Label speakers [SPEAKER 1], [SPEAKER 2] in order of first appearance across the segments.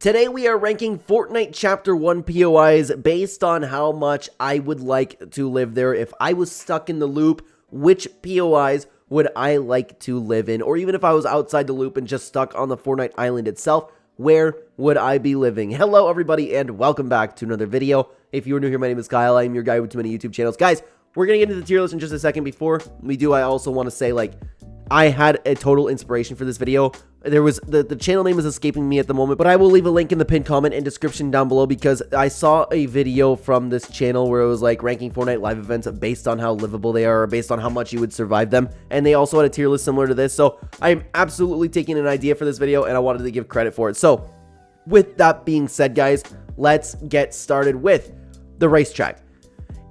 [SPEAKER 1] Today we are ranking Fortnite Chapter 1 POIs based on how much I would like to live there. If I was stuck in the loop, which POIs would I like to live in? Or even if I was outside the loop and just stuck on the Fortnite island itself, where would I be living? Hello everybody and welcome back to another video. If you are new here, my name is Kyle. I am your guy with too many YouTube channels. Guys, we're going to get into the tier list in just a second. Before we do, I also want to say, I had a total inspiration for this video. There was the channel name is escaping me at the moment, but I will leave a link in the pinned comment and description down below because I saw a video from this channel where it was like ranking Fortnite live events based on how livable they are or based on how much you would survive them. And they also had a tier list similar to this. So I'm absolutely taking an idea for this video and I wanted to give credit for it. So with that being said, guys, let's get started with the racetrack.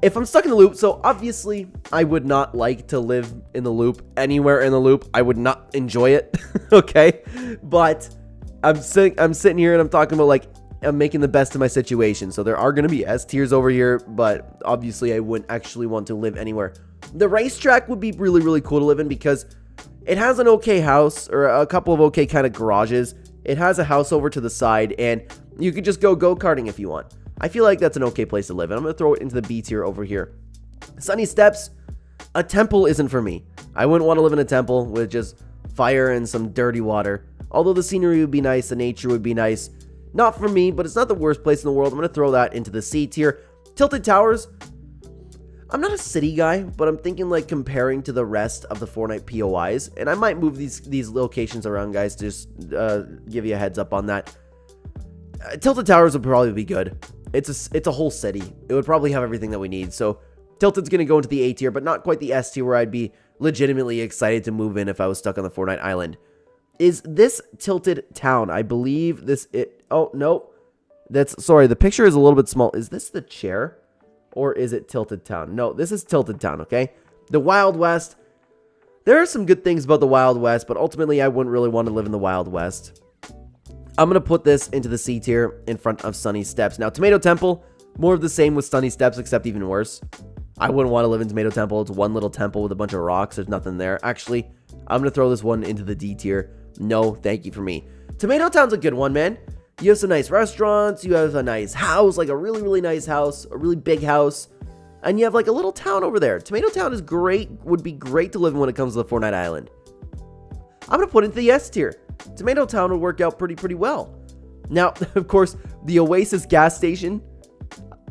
[SPEAKER 1] If I'm stuck in the loop, so obviously I would not like to live in the loop, anywhere in the loop. I would not enjoy it, okay? But I'm sitting here and I'm talking about I'm making the best of my situation. So there are going to be S tiers over here, but obviously I wouldn't actually want to live anywhere. The racetrack would be really, really cool to live in because it has an okay house or a couple of okay kind of garages. It has a house over to the side and you could just go go-karting if you want. I feel like that's an okay place to live, and I'm going to throw it into the B tier over here. Sunny Steps, a temple isn't for me. I wouldn't want to live in a temple with just fire and some dirty water. Although the scenery would be nice, the nature would be nice. Not for me, but it's not the worst place in the world. I'm going to throw that into the C tier. Tilted Towers, I'm not a city guy, but I'm thinking comparing to the rest of the Fortnite POIs, and I might move these locations around, guys, to just give you a heads up on that. Tilted Towers would probably be good. It's a whole city. It would probably have everything that we need. So Tilted's going to go into the A tier, but not quite the S tier where I'd be legitimately excited to move in if I was stuck on the Fortnite island. Is this Tilted Town? I believe this oh, no. Sorry, the picture is a little bit small. Is this the chair or is it Tilted Town? No, this is Tilted Town, okay? The Wild West. There are some good things about the Wild West, but ultimately I wouldn't really want to live in the Wild West. I'm going to put this into the C tier in front of Sunny Steps. Now, Tomato Temple, more of the same with Sunny Steps, except even worse. I wouldn't want to live in Tomato Temple. It's one little temple with a bunch of rocks. There's nothing there. Actually, I'm going to throw this one into the D tier. No, thank you for me. Tomato Town's a good one, man. You have some nice restaurants. You have a nice house, like a really, really nice house, a really big house. And you have a little town over there. Tomato Town is great, would be great to live in when it comes to the Fortnite Island. I'm going to put it into the S tier. Tomato Town would work out pretty well. Now, of course, the Oasis gas station.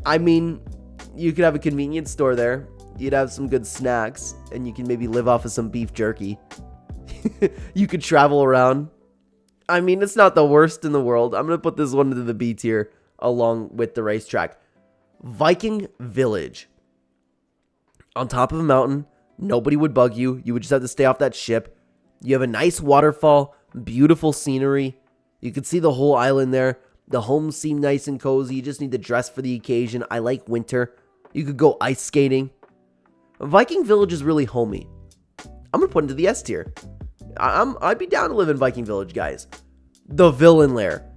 [SPEAKER 1] I mean, you could have a convenience store there. You'd have some good snacks, and you can maybe live off of some beef jerky. You could travel around. I mean, it's not the worst in the world. I'm going to put this one into the B tier along with the racetrack. Viking Village. On top of a mountain. Nobody would bug you. You would just have to stay off that ship. You have a nice waterfall. Beautiful scenery. You can see the whole island there. The homes seem nice and cozy. You just need to dress for the occasion. I like winter. You could go ice skating. Viking Village is really homey. I'm going to put it into the S tier. I'd be down to live in Viking Village, guys. The Villain Lair.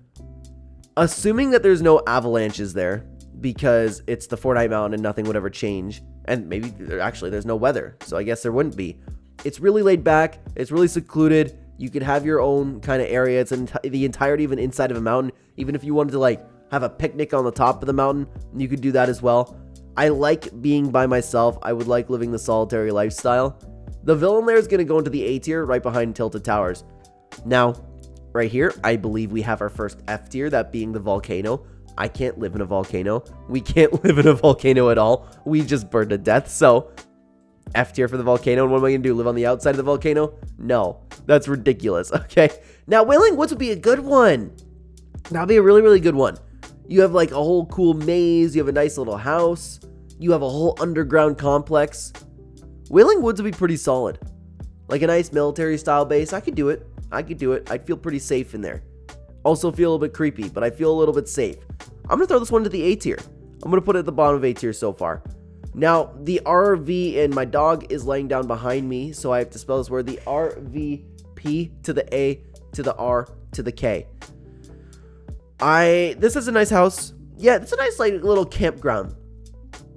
[SPEAKER 1] Assuming that there's no avalanches there because it's the Fortnite Mountain and nothing would ever change. And maybe, actually, there's no weather. So I guess there wouldn't be. It's really laid back. It's really secluded. You could have your own kind of area. It's the entirety of an inside of a mountain. Even if you wanted to have a picnic on the top of the mountain, you could do that as well. I like being by myself. I would like living the solitary lifestyle. The Villain Lair is going to go into the A tier right behind Tilted Towers. Now, right here, I believe we have our first F tier, that being the volcano. I can't live in a volcano. We can't live in a volcano at all. We just burned to death, so F tier for the volcano. And what am I going to do? Live on the outside of the volcano? No, that's ridiculous. Okay. Now, Wailing Woods would be a good one. That'd be a really, really good one. You have a whole cool maze. You have a nice little house. You have a whole underground complex. Wailing Woods would be pretty solid. Like a nice military style base. I could do it. I'd feel pretty safe in there. Also feel a little bit creepy, but I feel a little bit safe. I'm going to throw this one to the A tier. I'm going to put it at the bottom of A tier so far. Now, the RV and my dog is laying down behind me, so I have to spell this word. The RVP to the A to the R to the K. This is a nice house. Yeah, it's a nice little campground.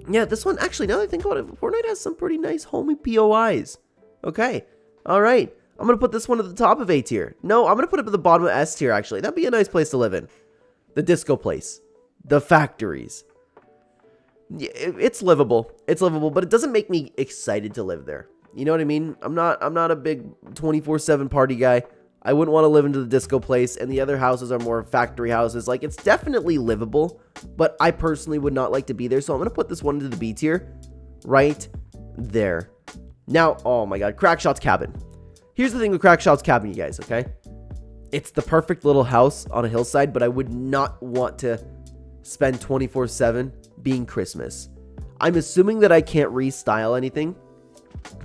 [SPEAKER 1] Yeah, this one, actually, now that I think about it, Fortnite has some pretty nice homey POIs. Okay, all right. I'm going to put this one at the top of A tier. No, I'm going to put it at the bottom of S tier, actually. That'd be a nice place to live in. the disco place, the factories. It's livable. It's livable, but it doesn't make me excited to live there. You know what I mean? I'm not a big 24/7 party guy. I wouldn't want to live into the disco place, and the other houses are more factory houses. Like, it's definitely livable, but I personally would not like to be there, so I'm going to put this one into the B tier right there. Now, oh my god, Crackshot's cabin. Here's the thing with Crackshot's cabin, you guys, okay? It's the perfect little house on a hillside, but I would not want to spend 24/7 being Christmas. I'm assuming that I can't restyle anything.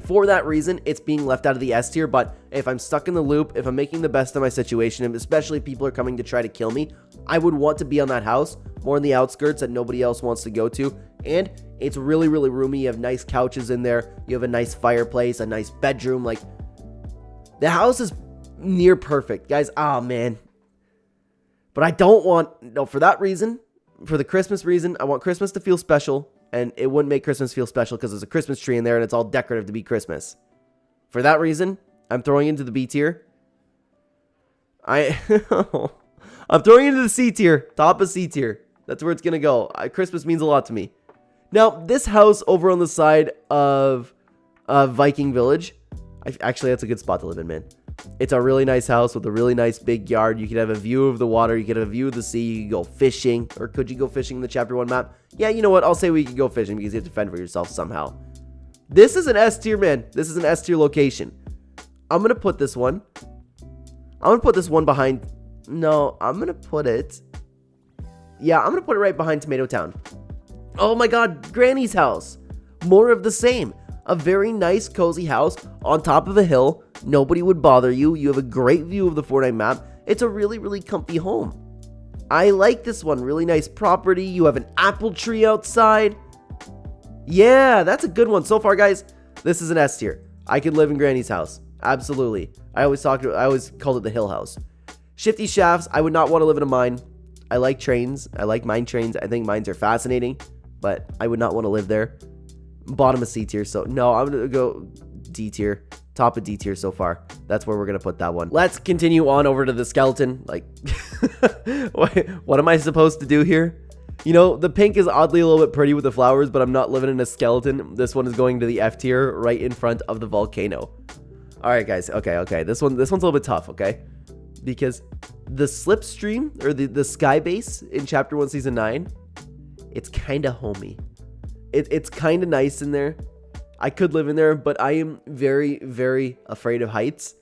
[SPEAKER 1] For that reason, it's being left out of the S tier, but if I'm stuck in the loop, if I'm making the best of my situation, and especially if people are coming to try to kill me, I would want to be on that house, more in the outskirts that nobody else wants to go to, and it's really, really roomy. You have nice couches in there, you have a nice fireplace, a nice bedroom, like, the house is near perfect, guys. Oh, man. But I don't want, no, for that reason, for the Christmas reason, I want Christmas to feel special. And it wouldn't make Christmas feel special because there's a Christmas tree in there and it's all decorative to be Christmas. For that reason, I'm throwing into the B tier. I'm throwing into the C tier. Top of C tier. That's where it's going to go. Christmas means a lot to me. Now, this house over on the side of Viking Village. Actually, that's a good spot to live in, man. It's a really nice house with a really nice big yard. You could have a view of the water. You could have a view of the sea. You could go fishing. Or could you go fishing in the Chapter 1 map? Yeah, you know what? I'll say we could go fishing because you have to fend for yourself somehow. This is an S tier, man. This is an S tier location. I'm going to put this one. I'm going to put this one behind. No, I'm going to put it. Yeah, I'm going to put it right behind Tomato Town. Oh my god, Granny's house. More of the same. A very nice, cozy house on top of a hill. Nobody would bother you. You have a great view of the Fortnite map. It's a really, really comfy home. I like this one. Really nice property. You have an apple tree outside. Yeah, that's a good one. So far, guys, this is an S tier. I could live in Granny's house. Absolutely. I always called it the hill house. Shifty shafts. I would not want to live in a mine. I like trains. I like mine trains. I think mines are fascinating, but I would not want to live there. Bottom of C tier. So no, I'm going to go D tier. Top of D tier so far. That's where we're going to put that one. Let's continue on over to the skeleton. Like, what am I supposed to do here? You know, the pink is oddly a little bit pretty with the flowers, but I'm not living in a skeleton. This one is going to the F tier right in front of the volcano. All right, guys. Okay. This one's a little bit tough, okay? Because the slipstream or the sky base in Chapter 1 Season 9, it's kind of homey. It's kind of nice in there. I could live in there, but I am very, very afraid of heights.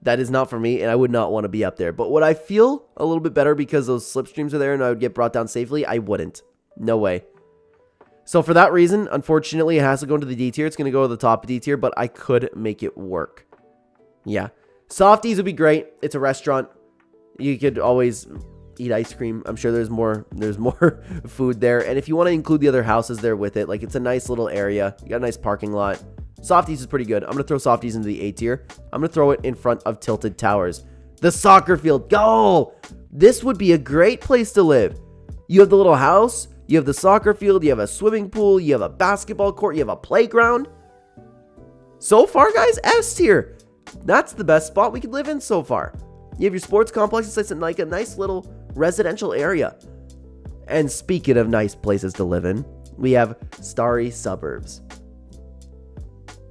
[SPEAKER 1] That is not for me, and I would not want to be up there. But would I feel a little bit better because those slipstreams are there and I would get brought down safely? I wouldn't. No way. So for that reason, unfortunately, it has to go into the D tier. It's going to go to the top of D tier, but I could make it work. Yeah. Softies would be great. It's a restaurant. You could always eat ice cream. I'm sure there's more food there. And if you want to include the other houses there with it, like, it's a nice little area. You got a nice parking lot. Softies is pretty good. I'm going to throw Softies into the A tier. I'm going to throw it in front of Tilted Towers. The soccer field. Go! This would be a great place to live. You have the little house. You have the soccer field. You have a swimming pool. You have a basketball court. You have a playground. So far, guys, S tier. That's the best spot we could live in so far. You have your sports complex. It's like a nice little residential area. And speaking of nice places to live in, we have Starry Suburbs.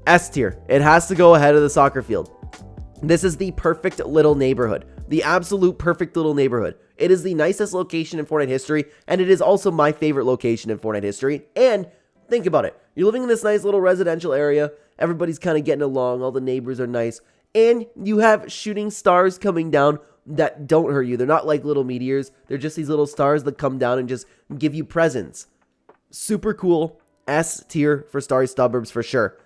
[SPEAKER 1] S tier. It has to go ahead of the soccer field. This is the perfect little neighborhood. The absolute perfect little neighborhood. It is the nicest location in Fortnite history, and it is also my favorite location in Fortnite history. And think about it. You're living in this nice little residential area. Everybody's kind of getting along. All the neighbors are nice. And you have shooting stars coming down that don't hurt you. They're not like little meteors. They're just these little stars that come down and just give you presents. Super cool. S tier for Starry Suburbs for sure.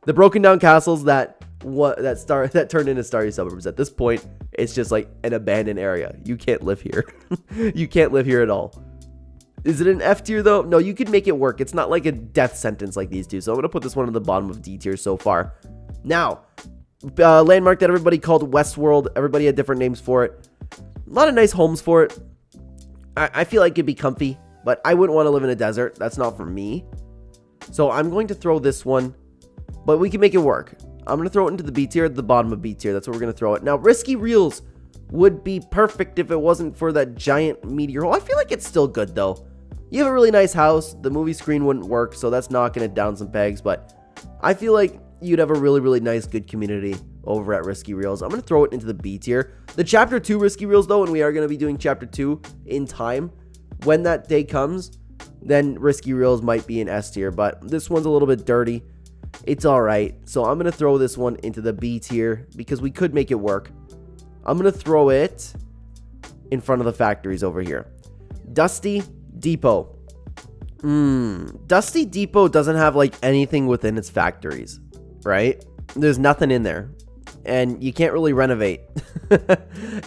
[SPEAKER 1] The broken down castles that turned into Starry Suburbs. At this point, it's just like an abandoned area. You can't live here. You can't live here at all. Is it an F tier though? No, you could make it work. It's not like a death sentence like these two. So I'm going to put this one at the bottom of D tier so far. Now, landmark that everybody called Westworld. Everybody had different names for it. A lot of nice homes for it. I feel like it'd be comfy, but I wouldn't want to live in a desert. That's not for me. So I'm going to throw this one, but we can make it work. I'm going to throw it into the B tier at the bottom of B tier. That's where we're going to throw it. Now, Risky Reels. would be perfect if it wasn't for that giant meteor hole. I feel like it's still good, though. You have a really nice house. The movie screen wouldn't work, so that's knocking it down some pegs, but I feel like you'd have a really, really nice, good community over at Risky Reels. I'm going to throw it into the B tier. The Chapter 2 Risky Reels, though, and we are going to be doing Chapter 2 in time. When that day comes, then Risky Reels might be in S tier, but this one's a little bit dirty. It's all right. So I'm going to throw this one into the B tier because we could make it work. I'm going to throw it in front of the factories over here. Dusty Depot. Dusty Depot doesn't have like anything within its factories, right? There's nothing in there. And you can't really renovate.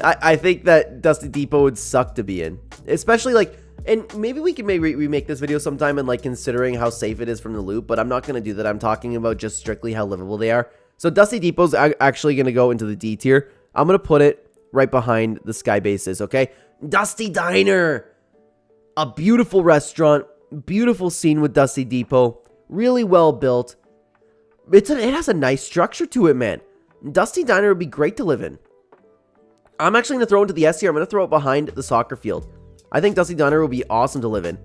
[SPEAKER 1] I think that Dusty Depot would suck to be in. Especially like, and maybe we can remake this video sometime and like considering how safe it is from the loop, but I'm not going to do that. I'm talking about just strictly how livable they are. So Dusty Depot's actually going to go into the D tier. I'm going to put it right behind the Sky Bases, okay? Dusty Diner. A beautiful restaurant. Beautiful scene with Dusty Depot. Really well built. It has a nice structure to it, man. Dusty Diner would be great to live in. I'm actually going to throw it into the S tier. I'm going to throw it behind the soccer field. I think Dusty Diner would be awesome to live in.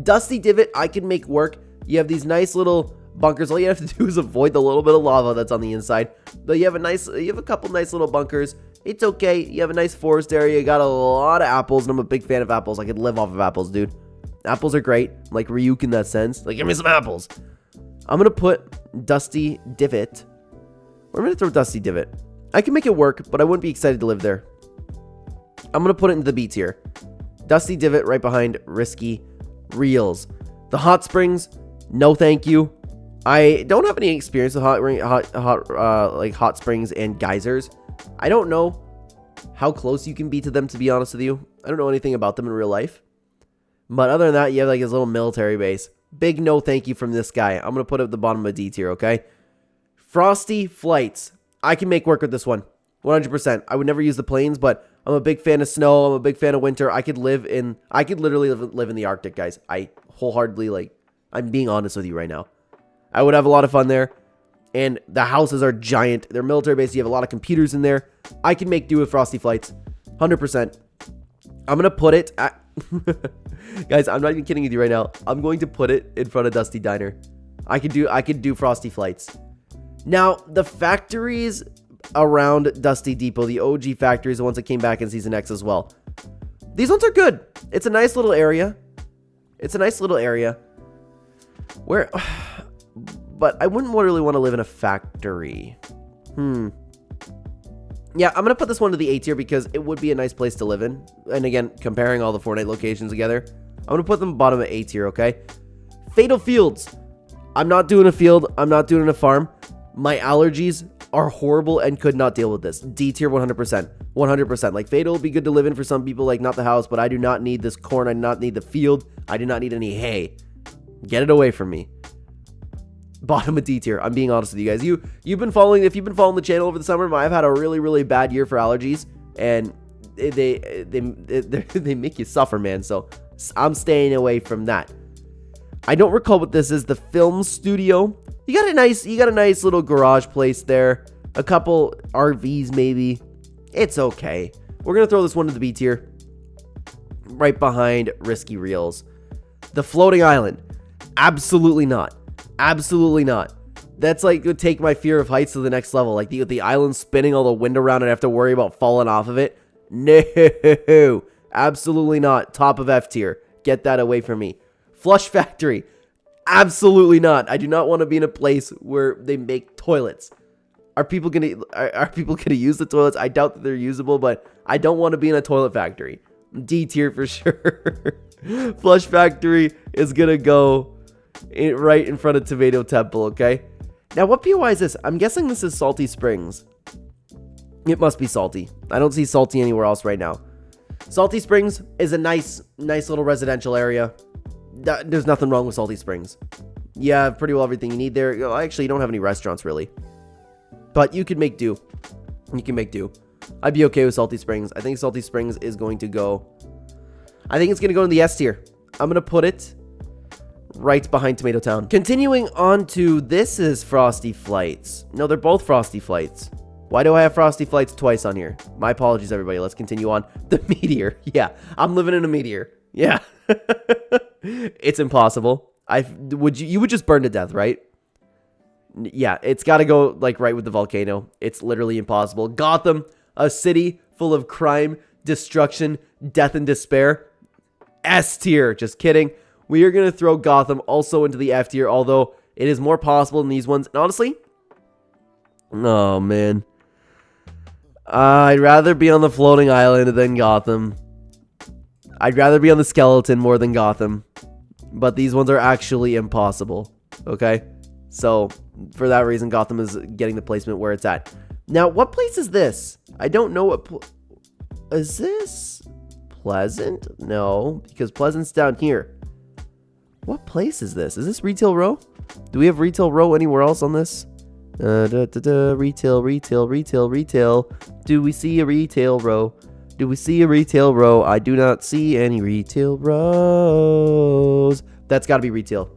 [SPEAKER 1] Dusty Divot, I can make work. You have these nice little bunkers. All you have to do is avoid the little bit of lava that's on the inside. But you have a couple nice little bunkers. It's okay. You have a nice forest area. You got a lot of apples, and I'm a big fan of apples. I could live off of apples, dude. Apples are great. Like Ryuk in that sense. Like, give me some apples. I'm going to put Dusty Divot. Or I'm going to throw Dusty Divot. I can make it work, but I wouldn't be excited to live there. I'm going to put it into the B tier. Dusty Divot right behind Risky Reels. The hot springs, no thank you. I don't have any experience with hot springs and geysers. I don't know how close you can be to them, to be honest with you. I don't know anything about them in real life. But other than that, you have like his little military base. Big no thank you from this guy. I'm going to put it at the bottom of D tier, okay? Frosty Flights. I can make work with this one. 100%. I would never use the planes, but I'm a big fan of snow. I'm a big fan of winter. I could literally live in the Arctic, guys. I wholeheartedly, I'm being honest with you right now. I would have a lot of fun there. And the houses are giant. They're military base. You have a lot of computers in there. I can make do with Frosty Flights. 100%. I'm going to put it at... Guys, I'm not even kidding with you right now. I'm going to put it in front of Dusty Diner. I could do Frosty Flights. Now, the factories around Dusty Depot, the OG factories, the ones that came back in Season X as well. These ones are good. It's a nice little area. Where... But I wouldn't really want to live in a factory. Yeah, I'm going to put this one to the A tier because it would be a nice place to live in. And again, comparing all the Fortnite locations together, I'm going to put them bottom of A tier, okay? Fatal Fields. I'm not doing a field. I'm not doing a farm. My allergies are horrible and could not deal with this. D tier 100%. 100%. Like, Fatal would be good to live in for some people, like not the house, but I do not need this corn. I do not need the field. I do not need any hay. Get it away from me. Bottom of D tier. I'm being honest with you guys. If you've been following the channel over the summer, I've had a really, really bad year for allergies, and they make you suffer, man. So I'm staying away from that. I don't recall what this is. The film studio. You got a nice little garage place there. A couple RVs maybe. It's okay. We're gonna throw this one to the B tier, right behind Risky Reels. The floating island. Absolutely not. Absolutely not. That's like would take my fear of heights to the next level. Like the island spinning, all the wind around, and I have to worry about falling off of it. No, absolutely not. Top of F tier. Get that away from me. Flush Factory. Absolutely not. I do not want to be in a place where they make toilets. Are people gonna use the toilets? I doubt that they're usable, but I don't want to be in a toilet factory. D tier for sure. Flush Factory is gonna go right in front of Tomato Temple, okay? Now, what POI is this? I'm guessing this is Salty Springs. It must be Salty. I don't see Salty anywhere else right now. Salty Springs is a nice little residential area. There's nothing wrong with Salty Springs. You have pretty well everything you need there. Actually, you don't have any restaurants, really. But you can make do. You can make do. I'd be okay with Salty Springs. I think Salty Springs is going to go... I think it's going to go in the S tier. I'm going to put it right behind Tomato Town. Continuing on to, this is Frosty Flights. No, they're both Frosty Flights. Why do I have Frosty Flights twice on here? My apologies, everybody. Let's continue on. The meteor. Yeah, I'm living in a meteor. Yeah. It's impossible. You would just burn to death, right? Yeah, it's got to go like right with the volcano. It's literally impossible. Gotham, a city full of crime, destruction, death, and despair. S tier. Just kidding. We are going to throw Gotham also into the F tier, although it is more possible in these ones. And honestly, oh man, I'd rather be on the floating island than Gotham. I'd rather be on the skeleton more than Gotham. But these ones are actually impossible. Okay? So, for that reason, Gotham is getting the placement where it's at. Now, what place is this? I don't know what... Is this Pleasant? No, because Pleasant's down here. What place is this? Is this Retail Row? Do we have Retail Row anywhere else on this? Retail, retail, retail, retail. Do we see a Retail Row? Do we see a Retail Row? I do not see any Retail Rows. That's got to be retail.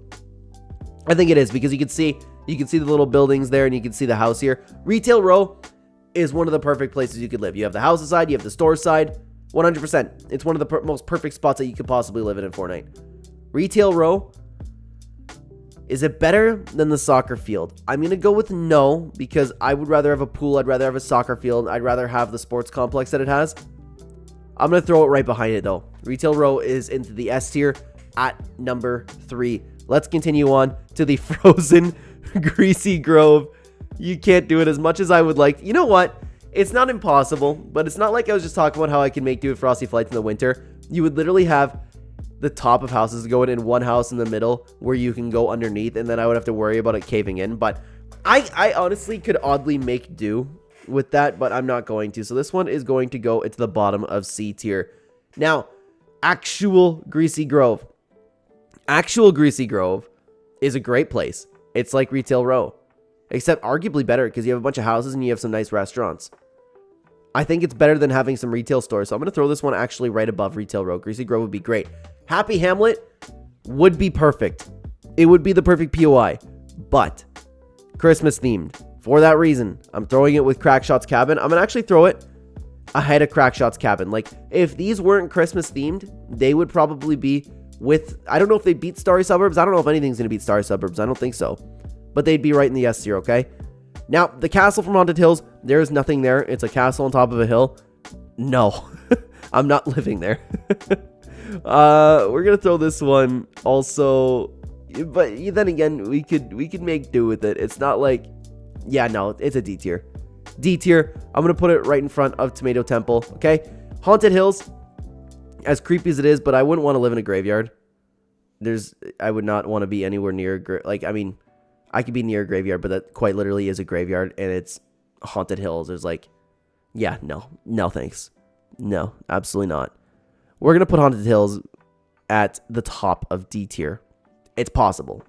[SPEAKER 1] I think it is because you can see the little buildings there and you can see the house here. Retail Row is one of the perfect places you could live. You have the house side, you have the store side. 100%. It's one of the most perfect spots that you could possibly live in Fortnite. Retail Row. Is it better than the soccer field? I'm going to go with no, because I would rather have a pool. I'd rather have a soccer field. I'd rather have the sports complex that it has. I'm going to throw it right behind it, though. Retail Row is into the S tier at number 3. Let's continue on to the Frozen Greasy Grove. You can't do it as much as I would like. You know what? It's not impossible, but it's not like I was just talking about how I can make do with Frosty Flights in the winter. You would literally have the top of houses going in one house in the middle where you can go underneath, and then I would have to worry about it caving in. But I honestly could oddly make do with that, but I'm not going to. So this one is going to go into the bottom of C tier. Now, actual Greasy Grove. Actual Greasy Grove is a great place. It's like Retail Row, except arguably better because you have a bunch of houses and you have some nice restaurants. I think it's better than having some retail stores. So I'm going to throw this one actually right above Retail Row. Greasy Grove would be great. Happy Hamlet would be perfect. It would be the perfect POI, but Christmas themed. For that reason, I'm throwing it with Crackshot's Cabin. I'm going to actually throw it ahead of Crackshot's Cabin. Like, if these weren't Christmas themed, they would probably be with, I don't know if they beat Starry Suburbs. I don't know if anything's going to beat Starry Suburbs. I don't think so. But they'd be right in the S tier, okay? Now, the castle from Haunted Hills, there's nothing there. It's a castle on top of a hill. No, I'm not living there. We're going to throw this one also. But then again, we could make do with it. It's not like, yeah, no, it's a D tier. D tier. I'm going to put it right in front of Tomato Temple, okay? Haunted Hills, as creepy as it is, but I wouldn't want to live in a graveyard. I would not want to be anywhere near, like, I mean, I could be near a graveyard, but that quite literally is a graveyard, and it's Haunted Hills. There's like, yeah, no thanks. No, absolutely not. We're going to put Haunted Hills at the top of D tier. It's possible.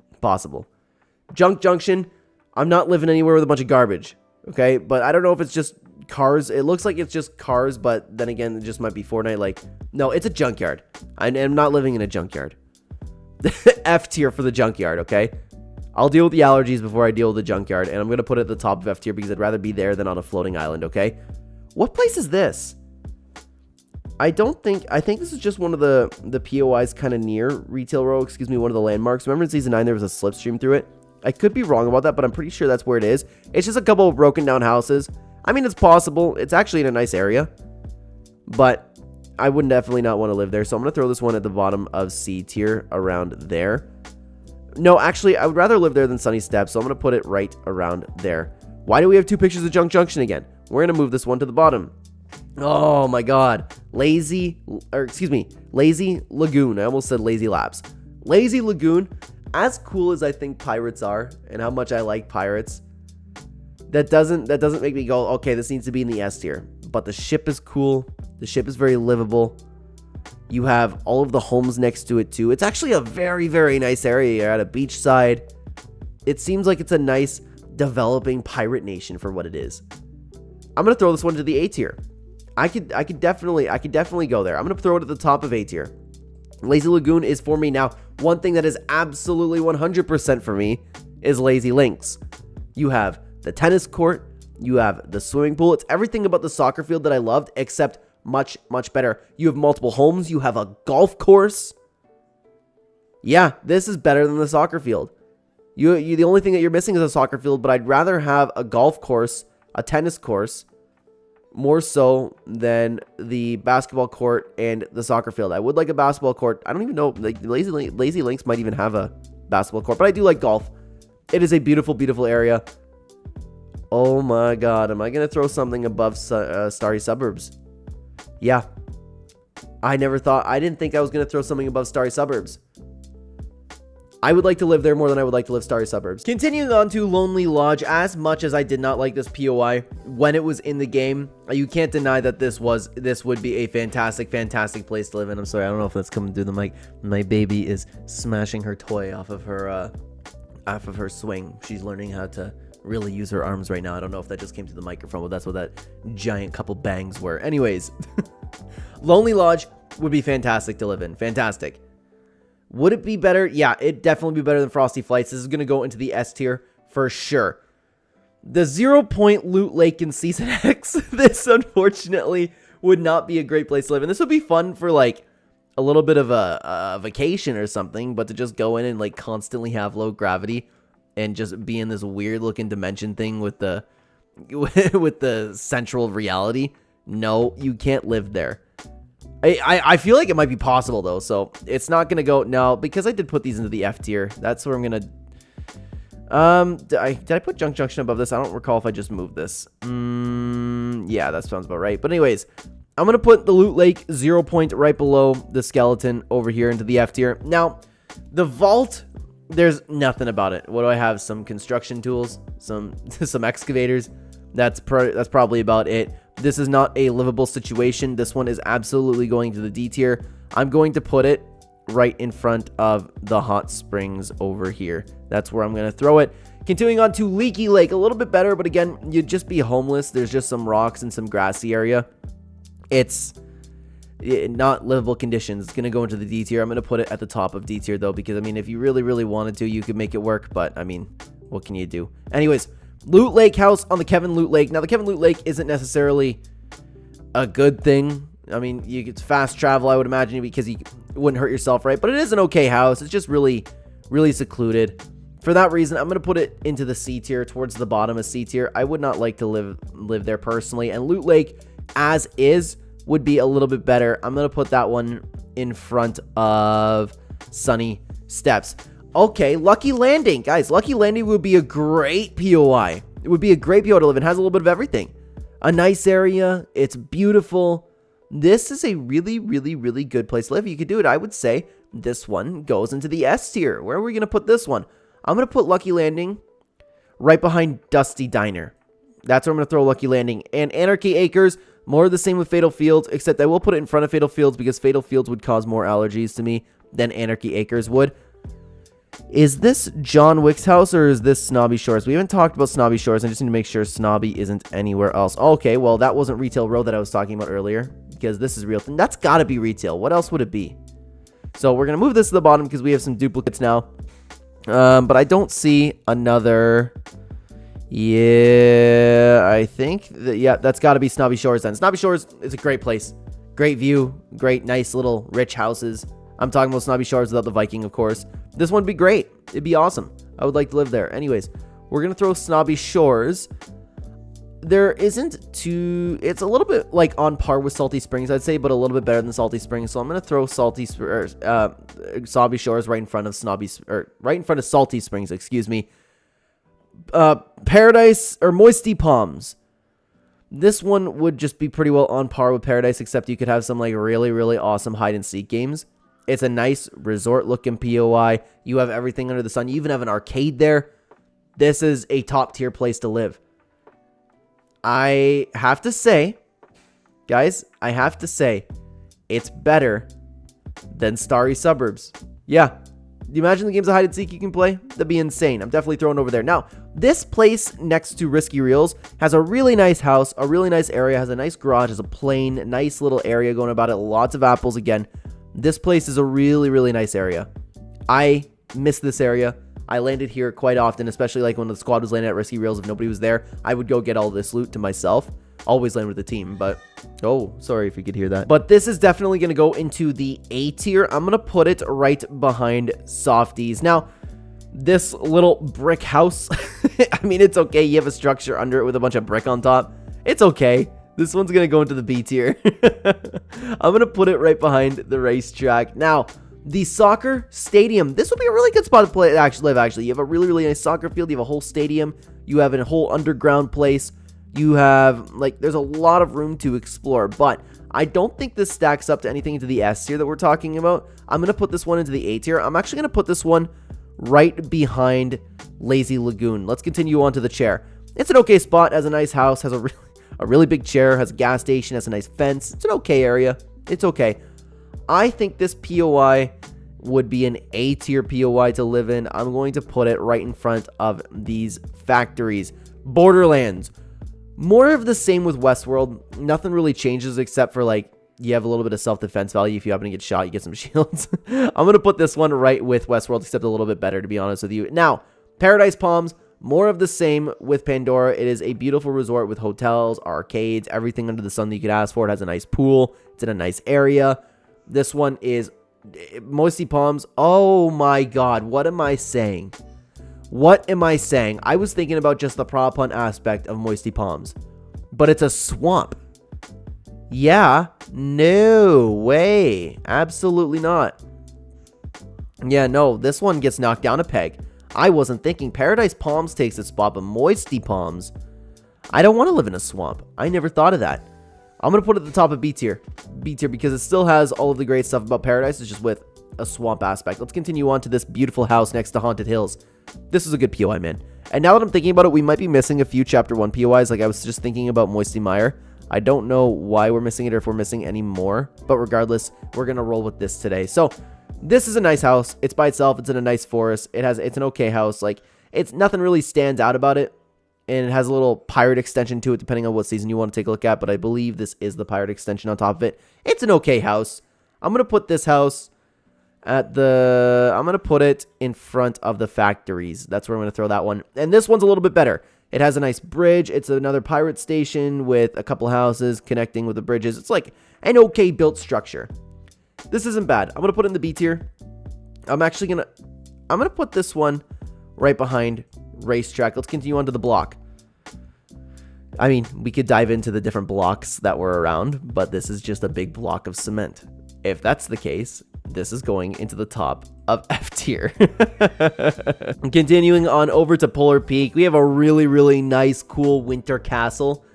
[SPEAKER 1] Junk Junction, I'm not living anywhere with a bunch of garbage, okay? But I don't know if it's just cars. It looks like it's just cars, but then again, it just might be Fortnite. Like, no, it's a junkyard. I'm not living in a junkyard. F tier for the junkyard, okay? I'll deal with the allergies before I deal with the junkyard, and I'm going to put it at the top of F tier because I'd rather be there than on a floating island, okay? What place is this? I think this is just one of the POIs kind of near Retail Row, one of the landmarks. Remember in Season 9 there was a slipstream through it? I could be wrong about that, but I'm pretty sure that's where it is. It's just a couple of broken down houses. I mean, it's possible. It's actually in a nice area, but I would definitely not want to live there, so I'm going to throw this one at the bottom of C tier around there. No, actually, I would rather live there than Sunny Steps, so I'm going to put it right around there. Why do we have 2 pictures of Junk Junction again? We're going to move this one to the bottom. Oh my god. Lazy Lagoon. I almost said Lazy Labs. Lazy Lagoon, as cool as I think pirates are, and how much I like pirates, that doesn't make me go, okay, this needs to be in the S tier. But the ship is cool. The ship is very livable. You have all of the homes next to it too. It's actually a very, very nice area. You're at a beachside. It seems like it's a nice developing pirate nation for what it is. I'm going to throw this one to the A tier. I could definitely go there. I'm going to throw it at the top of A tier. Lazy Lagoon is for me. Now, one thing that is absolutely 100% for me is Lazy Links. You have the tennis court, You have the swimming pool. It's everything about the soccer field that I loved, except much, much better. You have multiple homes. You have a golf course. Yeah, this is better than the soccer field. The only thing that you're missing is a soccer field, but I'd rather have a golf course, a tennis course, more so than the basketball court and the soccer field. I would like a basketball court. I don't even know, like Lazy Links might even have a basketball court, but I do like golf. It is a beautiful, beautiful area. Oh my God, am I going to throw something above Starry Suburbs? Yeah. I didn't think I was going to throw something above Starry Suburbs. I would like to live there more than I would like to live Starry Suburbs. Continuing on to Lonely Lodge, as much as I did not like this POI when it was in the game, you can't deny that this would be a fantastic, fantastic place to live in. I'm sorry, I don't know if that's coming through the mic. My baby is smashing her toy off of her swing. She's learning how to really use her arms right now. I don't know if that just came to the microphone, but that's what that giant couple bangs were. Anyways, Lonely Lodge would be fantastic to live in. Fantastic. Would it be better? Yeah, it'd definitely be better than Frosty Flights. This is going to go into the S tier for sure. The 0 Point Loot Lake in Season X, this unfortunately would not be a great place to live. And this would be fun for like a little bit of a vacation or something, but to just go in and like constantly have low gravity and just be in this weird looking dimension thing with the with the central reality. No, you can't live there. I feel like it might be possible though, so it's not gonna go no, because I did put these into the F tier. That's where I'm gonna did I put Junk Junction above this? I don't recall if I just moved this. Yeah, that sounds about right. But anyways, I'm gonna put the Loot Lake 0 Point right below the skeleton over here into the F tier. Now the vault, there's nothing about it. What do I have? Some construction tools, some excavators. That's probably about it. This is not a livable situation. This one is absolutely going to the D tier. I'm going to put it right in front of the hot springs over here. That's where I'm going to throw it. Continuing on to Leaky Lake, a little bit better, but again, you'd just be homeless. There's just some rocks and some grassy area. It's not livable conditions. It's going to go into the D tier. I'm going to put it at the top of D tier though, because I mean, if you really, really wanted to, you could make it work, but I mean, what can you do? Anyways, Loot Lake house on the Kevin Loot Lake. Now, the Kevin Loot Lake isn't necessarily a good thing. I mean, you get fast travel, I would imagine, because you wouldn't hurt yourself, right? But it is an okay house. It's just really, really secluded. For that reason, I'm going to put it into the C tier, towards the bottom of C tier. I would not like to live there personally. And Loot Lake, as is, would be a little bit better. I'm going to put that one in front of Sunny Steps. Okay, Lucky Landing. Guys, Lucky Landing would be a great POI. It would be a great POI to live in. It has a little bit of everything. A nice area. It's beautiful. This is a really, really, really good place to live. You could do it. I would say this one goes into the S tier. Where are we going to put this one? I'm going to put Lucky Landing right behind Dusty Diner. That's where I'm going to throw Lucky Landing. And Anarchy Acres, more of the same with Fatal Fields, except I will put it in front of Fatal Fields because Fatal Fields would cause more allergies to me than Anarchy Acres would. Is this John Wick's house or is this Snobby Shores? We haven't talked about Snobby Shores. I just need to make sure Snobby isn't anywhere else. Okay, well, that wasn't Retail Row that I was talking about earlier because this is real. That's got to be retail. What else would it be? So we're going to move this to the bottom because we have some duplicates now. But I don't see another. Yeah, I think that, yeah, that's got to be Snobby Shores then. Snobby Shores is a great place. Great view. Great, nice little rich houses. I'm talking about Snobby Shores without the Viking, of course. This one would be great. It'd be awesome. I would like to live there. Anyways, we're going to throw Snobby Shores. There isn't too... It's a little bit like on par with Salty Springs, I'd say, but a little bit better than Salty Springs. So I'm going to throw Snobby Shores right in front of right in front of Salty Springs, excuse me. Paradise or Moisty Palms. This one would just be pretty well on par with Paradise, except you could have some like really, really awesome hide and seek games. It's a nice resort-looking POI. You have everything under the sun. You even have an arcade there. This is a top-tier place to live. I have to say, guys, it's better than Starry Suburbs. Yeah. Do you imagine the games of hide and seek you can play? That'd be insane. I'm definitely throwing over there. Now, this place next to Risky Reels has a really nice house, a really nice area, has a nice garage, has a plain, nice little area going about it. Lots of apples again. This place is a really, really nice area. I miss this area. I landed here quite often, especially like when the squad was landing at Risky Reels. If nobody was there, I would go get all this loot to myself. Always land with the team, but oh, sorry if you could hear that. But this is definitely going to go into the A tier. I'm going to put it right behind Softies. Now, this little brick house, I mean, it's okay. You have a structure under it with a bunch of brick on top. It's okay. This one's going to go into the B tier. I'm going to put it right behind the racetrack. Now, the soccer stadium. This would be a really good spot to play. Actually, you have a really, really nice soccer field. You have a whole stadium. You have a whole underground place. You have, like, there's a lot of room to explore. But I don't think this stacks up to anything into the S tier that we're talking about. I'm going to put this one into the A tier. I'm actually going to put this one right behind Lazy Lagoon. Let's continue on to the chair. It's an okay spot. Has a nice house. Has a really big chair, has a gas station, has a nice fence. It's an okay area. It's okay. I think this POI would be an A tier POI to live in. I'm going to put it right in front of these factories. Borderlands. More of the same with Westworld. Nothing really changes except for, like, you have a little bit of self-defense value. If you happen to get shot, you get some shields. I'm going to put this one right with Westworld, except a little bit better, to be honest with you. Now, Paradise Palms. More of the same with Pandora. It is a beautiful resort with hotels, arcades, everything under the sun that you could ask for. It has a nice pool. It's in a nice area. This one is Moisty Palms. Oh my god, what am I saying? What am I saying? I was thinking about just the prop hunt aspect of Moisty Palms, but it's a swamp. Yeah, no way. Absolutely not. Yeah, no, this one gets knocked down a peg. I wasn't thinking. Paradise Palms takes its spot, but Moisty Palms, I don't want to live in a swamp. I never thought of that. I'm going to put it at the top of B tier. B tier because it still has all of the great stuff about Paradise. It's just with a swamp aspect. Let's continue on to this beautiful house next to Haunted Hills. This is a good POI, man. And now that I'm thinking about it, we might be missing a few Chapter 1 POIs. Like, I was just thinking about Moisty Mire. I don't know why we're missing it or if we're missing any more. But regardless, we're going to roll with this today. So, this is a nice house. It's by itself. It's in a nice forest. It's an okay house. Like, it's nothing really stands out about it. And it has a little pirate extension to it, depending on what season you want to take a look at. But I believe this is the pirate extension on top of it. It's an okay house. I'm going to put this house I'm going to put it in front of the factories. That's where I'm going to throw that one. And this one's a little bit better. It has a nice bridge. It's another pirate station with a couple houses connecting with the bridges. It's like an okay built structure. This isn't bad. I'm going to put it in the B tier. I'm going to put this one right behind Racetrack. Let's continue on to the block. I mean, we could dive into the different blocks that were around, but this is just a big block of cement. If that's the case, this is going into the top of F tier. Continuing on over to Polar Peak, we have a really, really nice, cool winter castle.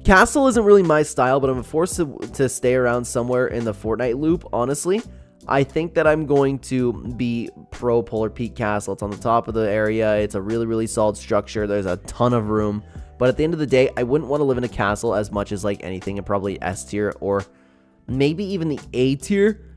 [SPEAKER 1] Castle isn't really my style, but I'm forced to stay around somewhere in the Fortnite loop, honestly. I think that I'm going to be pro Polar Peak Castle. It's on the top of the area. It's a really, really solid structure. There's a ton of room. But at the end of the day, I wouldn't want to live in a castle as much as like anything in probably S tier or maybe even the A tier.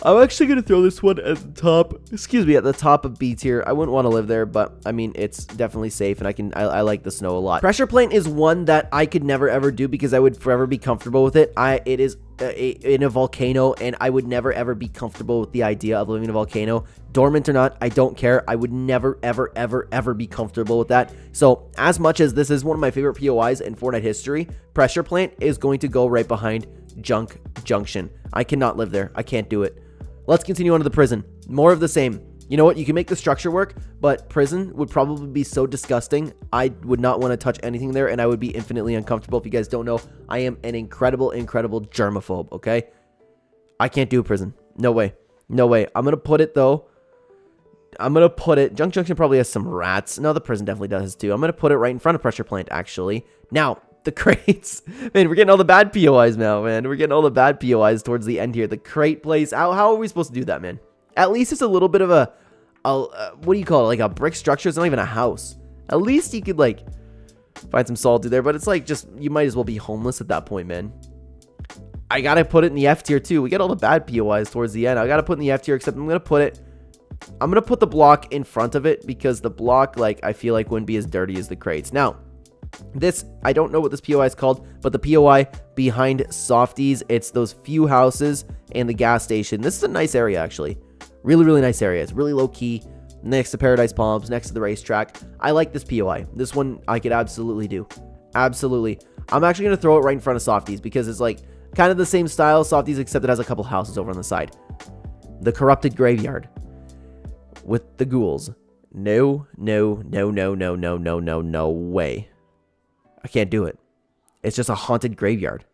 [SPEAKER 1] I'm actually going to throw this one at the top, at the top of B tier. I wouldn't want to live there, but I mean, it's definitely safe and I like the snow a lot. Pressure Plane is one that I could never ever do because I would forever be comfortable with it. It is in a volcano and I would never ever be comfortable with the idea of living in a volcano. Dormant or not, I don't care. I would never ever ever ever be comfortable with that. So as much as this is one of my favorite POIs in Fortnite history, Pressure Plant is going to go right behind Junk Junction. I cannot live there. I can't do it. Let's continue on to the prison. More of the same. You know what? You can make the structure work, but prison would probably be so disgusting. I would not want to touch anything there, and I would be infinitely uncomfortable. If you guys don't know, I am an incredible, incredible germaphobe, okay? I can't do a prison. No way. No way. I'm going to put it, though. Junk Junction probably has some rats. No, the prison definitely does, too. I'm going to put it right in front of Pressure Plant, actually. Now, the crates. Man, we're getting all the bad POIs now, man. We're getting all the bad POIs towards the end here. The crate place. How are we supposed to do that, man? At least it's a little bit of a what do you call it? Like a brick structure. It's not even a house. At least you could, like, find some solitude there. But it's like just, you might as well be homeless at that point, man. I got to put it in the F tier, too. We get all the bad POIs towards the end. I got to put it in the F tier, except I'm going to put the block in front of it because the block, like, I feel like wouldn't be as dirty as the crates. Now, this, I don't know what this POI is called, but the POI behind Softies, it's those few houses and the gas station. This is a nice area, actually. Really, really nice area. It's really low key, next to Paradise Palms, next to the racetrack. I like this POI. This one I could absolutely do. Absolutely. I'm actually going to throw it right in front of Softies because it's like kind of the same style Softies, except it has a couple houses over on the side. The corrupted graveyard with the ghouls. No, no, no, no, no, no, no, no, no way. I can't do it. It's just a haunted graveyard.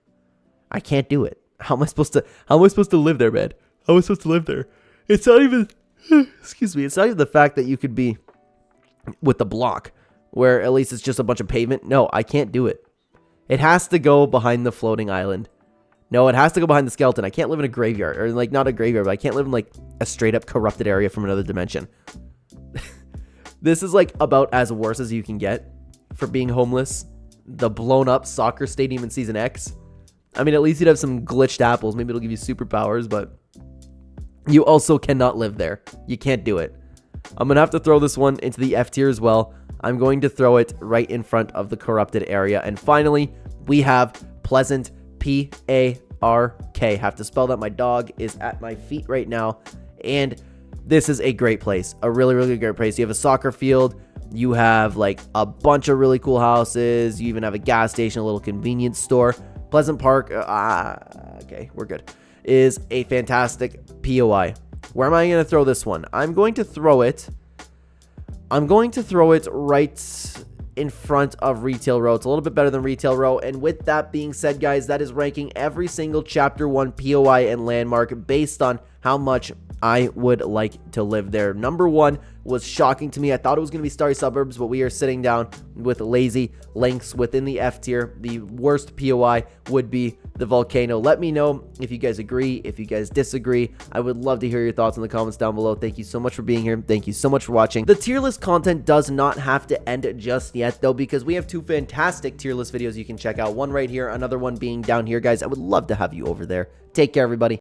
[SPEAKER 1] I can't do it. How am I supposed to live there, man? How am I supposed to live there? It's not even excuse me, it's not even the fact that you could be with the block where at least it's just a bunch of pavement. No, I can't do it. It has to go behind the floating island. No, it has to go behind the skeleton. I can't live in a graveyard, or like not a graveyard, but I can't live in like a straight up corrupted area from another dimension. This is like about as worse as you can get for being homeless. The blown up soccer stadium in Season X. I mean, at least you'd have some glitched apples. Maybe it'll give you superpowers, but you also cannot live there. You can't do it. I'm going to have to throw this one into the F tier as well. I'm going to throw it right in front of the corrupted area. And finally, we have Pleasant, P-A-R-K. Have to spell that. My dog is at my feet right now. And this is a great place. A really, really great place. You have a soccer field. You have like a bunch of really cool houses. You even have a gas station, a little convenience store. Pleasant Park, okay, we're good, is a fantastic POI. Where am I going to throw this one? I'm going to throw it right in front of Retail Row. It's a little bit better than Retail Row. And with that being said, guys, that is ranking every single Chapter 1 POI and landmark based on how much I would like to live there. Number 1 was shocking to me. I thought it was going to be Starry Suburbs, but we are sitting down with Lazy Links within the F tier. The worst POI would be the Volcano. Let me know if you guys agree, if you guys disagree. I would love to hear your thoughts in the comments down below. Thank you so much for being here. Thank you so much for watching. The tier list content does not have to end just yet, though, because we have 2 fantastic tier list videos you can check out. One right here, another one being down here, guys. I would love to have you over there. Take care, everybody.